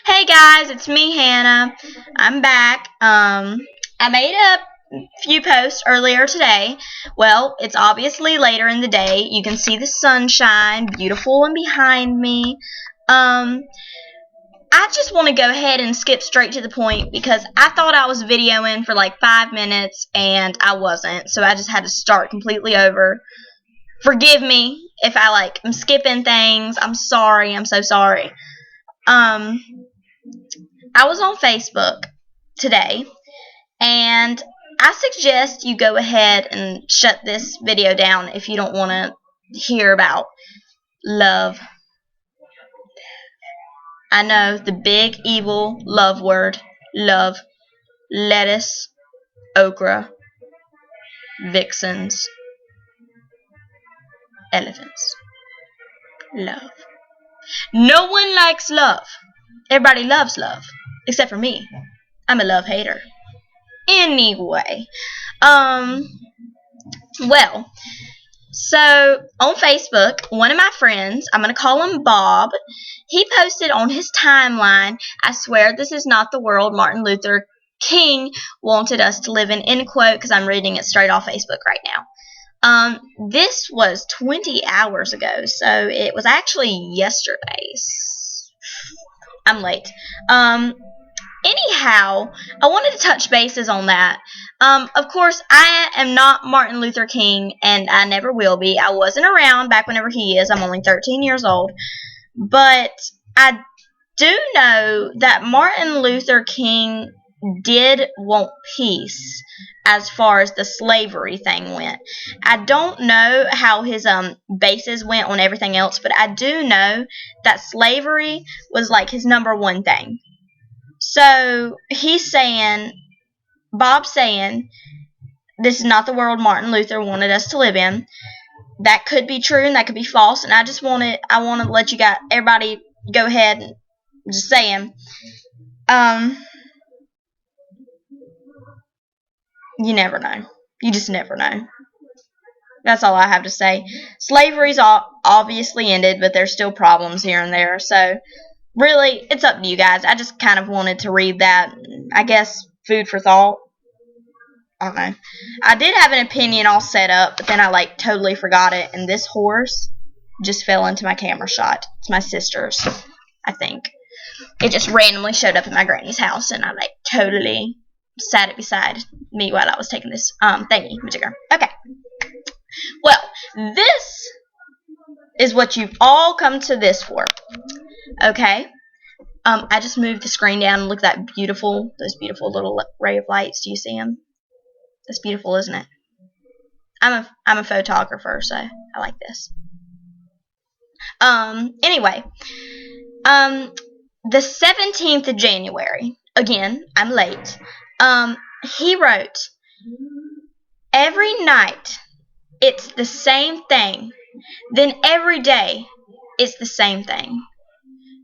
Hey guys, it's me, Hannah. I'm back. I made a few posts earlier today. Well, it's obviously later in the day. You can see the sunshine, beautiful and behind me. I just want to go ahead and skip straight to the point because I thought I was videoing for like 5 minutes and I wasn't. So I just had to start completely over. Forgive me if I'm skipping things. I'm sorry. I'm so sorry. I was on Facebook today, and I suggest you go ahead and shut this video down if you don't want to hear about love. I know the big evil love word, love, lettuce, okra, vixens, elephants, love. No one likes love. Everybody loves love, except for me. I'm a love hater. Anyway, well, so on Facebook, one of my friends, I'm going to call him Bob, he posted on his timeline, I swear this is not the world Martin Luther King wanted us to live in, end quote, because I'm reading it straight off Facebook right now. This was 20 hours ago, so it was actually yesterday. I'm late. Anyhow, I wanted to touch bases on that. Of course, I am not Martin Luther King, and I never will be. I wasn't around back whenever he is. I'm only 13 years old. But I do know that Martin Luther King did want peace as far as the slavery thing went. I don't know how his bases went on everything else, but I do know that slavery was like his number one thing. So he's saying, Bob's saying, this is not the world Martin Luther wanted us to live in. That could be true and that could be false. And I want to let everybody go ahead and just saying. You never know. You just never know. That's all I have to say. Slavery's obviously ended, but there's still problems here and there. So really, it's up to you guys. I just kind of wanted to read that. I guess food for thought. I don't know. I did have an opinion all set up, but then I totally forgot it. And this horse just fell into my camera shot. It's my sister's, I think. It just randomly showed up at my granny's house, and I totally sat it beside me while I was taking this thingy majigger. Okay. Well, this is what you've all come to this for. Okay. I just moved the screen down and look at those beautiful little ray of lights. Do you see them? That's beautiful, isn't it? I'm a photographer, so I like this. Anyway, the 17th of January. Again, I'm late. He wrote, every night it's the same thing. Then every day it's the same thing.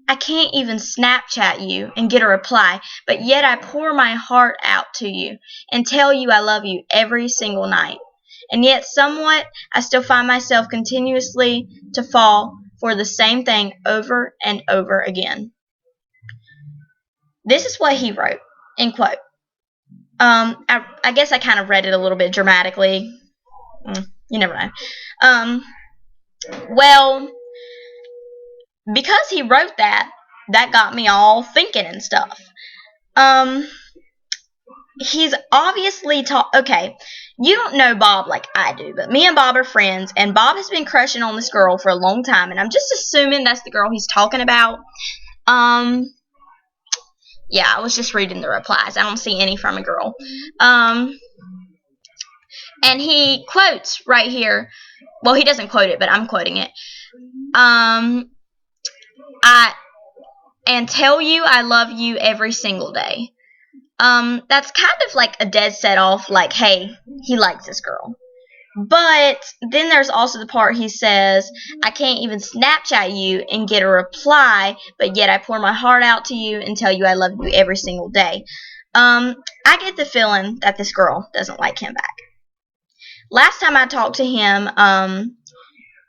I can't even Snapchat you and get a reply, but yet I pour my heart out to you and tell you I love you every single night. And yet somewhat I still find myself continuously to fall for the same thing over and over again. This is what he wrote, end quote. I guess I kind of read it a little bit dramatically. You never know. Well, because he wrote that got me all thinking and stuff. He's obviously okay, you don't know Bob like I do, but me and Bob are friends, and Bob has been crushing on this girl for a long time, and I'm just assuming that's the girl he's talking about. Yeah, I was just reading the replies. I don't see any from a girl. And he quotes right here. Well, he doesn't quote it, but I'm quoting it. And tell you I love you every single day. That's kind of like a dead set off, hey, he likes this girl. But then there's also the part he says, I can't even Snapchat you and get a reply, but yet I pour my heart out to you and tell you I love you every single day. I get the feeling that this girl doesn't like him back. Last time I talked to him,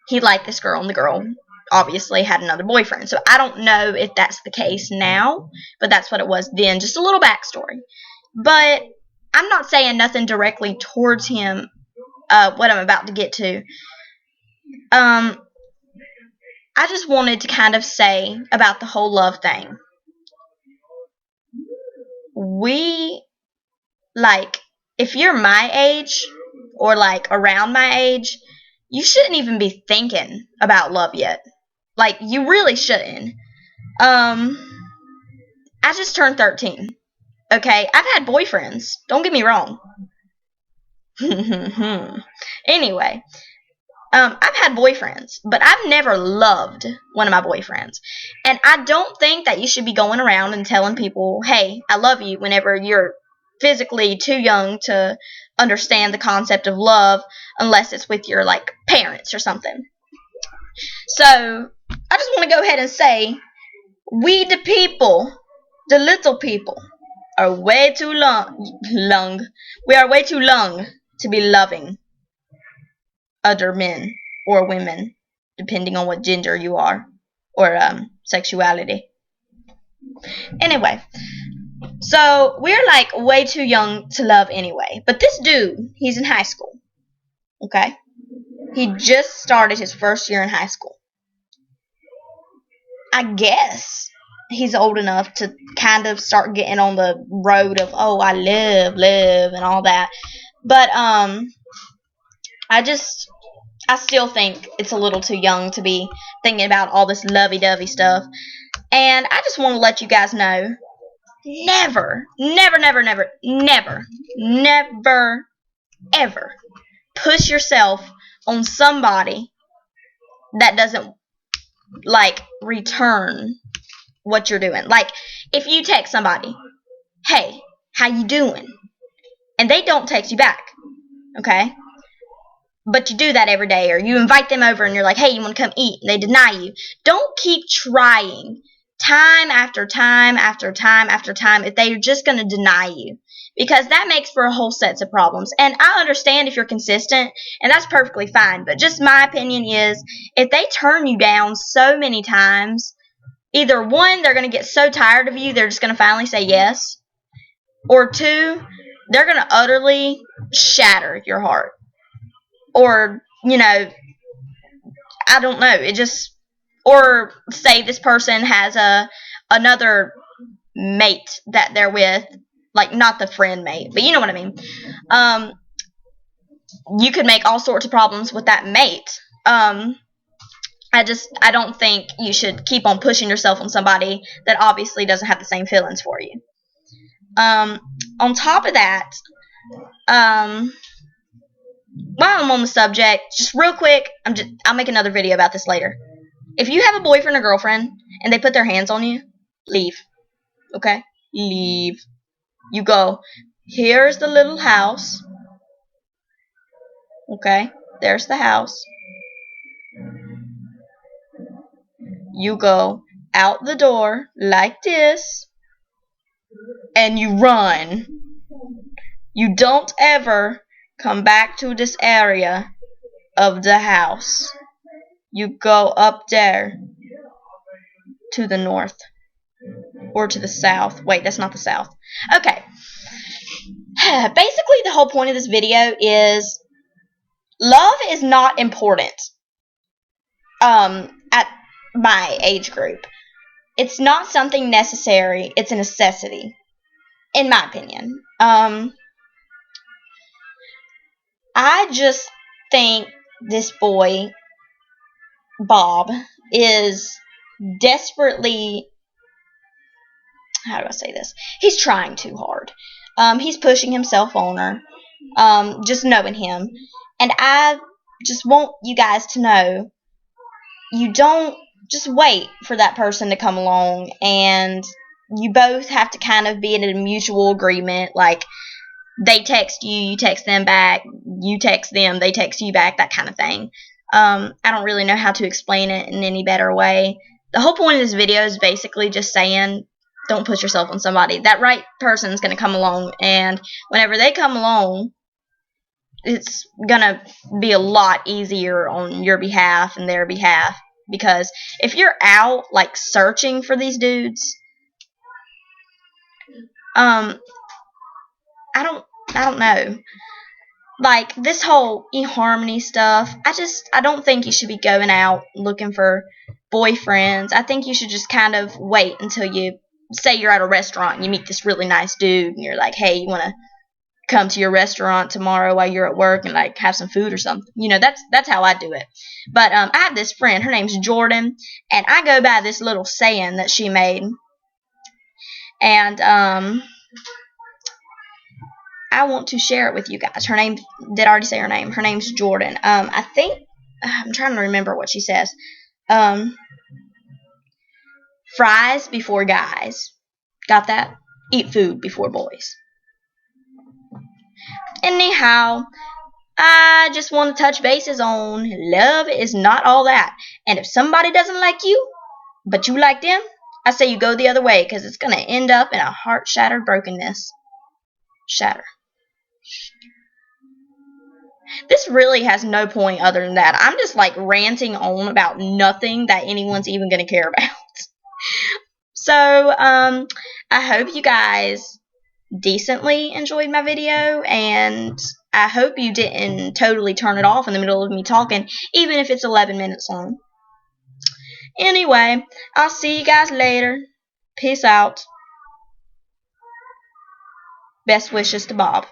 he liked this girl, and the girl obviously had another boyfriend. So I don't know if that's the case now, but that's what it was then. Just a little backstory. But I'm not saying nothing directly towards him, what I'm about to get to. I just wanted to kind of say about the whole love thing. If you're my age, or like around my age, you shouldn't even be thinking about love yet. Like, you really shouldn't. I just turned 13. Okay, I've had boyfriends. Don't get me wrong. Anyway, I've had boyfriends, but I've never loved one of my boyfriends. And I don't think that you should be going around and telling people, hey, I love you, whenever you're physically too young to understand the concept of love, unless it's with your, like, parents or something. So, I just want to go ahead and say, we the people, the little people, are way too we are way too young to be loving other men or women, depending on what gender you are, or sexuality. Anyway, so we're like way too young to love anyway. But this dude, he's in high school. Okay? He just started his first year in high school. I guess he's old enough to kind of start getting on the road of, oh, I live, and all that. But, I still think it's a little too young to be thinking about all this lovey-dovey stuff. And I just want to let you guys know, never, ever push yourself on somebody that doesn't, like, return what you're doing. Like, if you text somebody, hey, how you doing? And they don't text you back, okay? But you do that every day, or you invite them over and you're like, hey, you want to come eat? And they deny you. Don't keep trying time after time after time after time if they're just going to deny you, because that makes for a whole set of problems. And I understand if you're consistent, and that's perfectly fine, but just my opinion is, if they turn you down so many times, either one, they're going to get so tired of you, they're just going to finally say yes, or two, they're going to utterly shatter your heart. Or, you know, I don't know, or say this person has another mate that they're with, like, not the friend mate, but you know what I mean. You could make all sorts of problems with that mate. I don't think you should keep on pushing yourself on somebody that obviously doesn't have the same feelings for you. On top of that, while I'm on the subject, just real quick, I'll make another video about this later. If you have a boyfriend or girlfriend and they put their hands on you, leave. Okay? Leave. You go, here's the little house. Okay? There's the house. You go out the door like this, and you run. You don't ever come back to this area of the house. You go up there to the north, or to the south. Wait, that's not the south. Okay. Basically, the whole point of this video is, love is not important at my age group. It's not something necessary, it's a necessity, in my opinion. I just think this boy, Bob, is desperately, how do I say this? He's trying too hard. He's pushing himself on her, just knowing him. And I just want you guys to know, you don't just wait for that person to come along, and you both have to kind of be in a mutual agreement, like, they text you, you text them back, you text them, they text you back, that kind of thing. I don't really know how to explain it in any better way. The whole point of this video is basically just saying, don't push yourself on somebody. That right person is going to come along, and whenever they come along, it's going to be a lot easier on your behalf and their behalf because if you're out like searching for these dudes, I don't know. Like this whole eHarmony stuff, I don't think you should be going out looking for boyfriends. I think you should just kind of wait until you say you're at a restaurant and you meet this really nice dude and you're like, hey, you want to come to your restaurant tomorrow while you're at work and like have some food or something. You know, that's how I do it. But I have this friend, her name's Jordan, and I go by this little saying that she made. And I want to share it with you guys. Her name, did I already say her name? Her name's Jordan. I think, I'm trying to remember what she says. Fries before guys. Got that? Eat food before boys. Anyhow, I just want to touch bases on love is not all that. And if somebody doesn't like you, but you like them, I say you go the other way, because it's going to end up in a heart-shattered brokenness. Shatter. This really has no point other than that. I'm just like ranting on about nothing that anyone's even going to care about. So, I hope you guys decently enjoyed my video, and I hope you didn't totally turn it off in the middle of me talking, even if it's 11 minutes long. Anyway, I'll see you guys later. Peace out. Best wishes to Bob.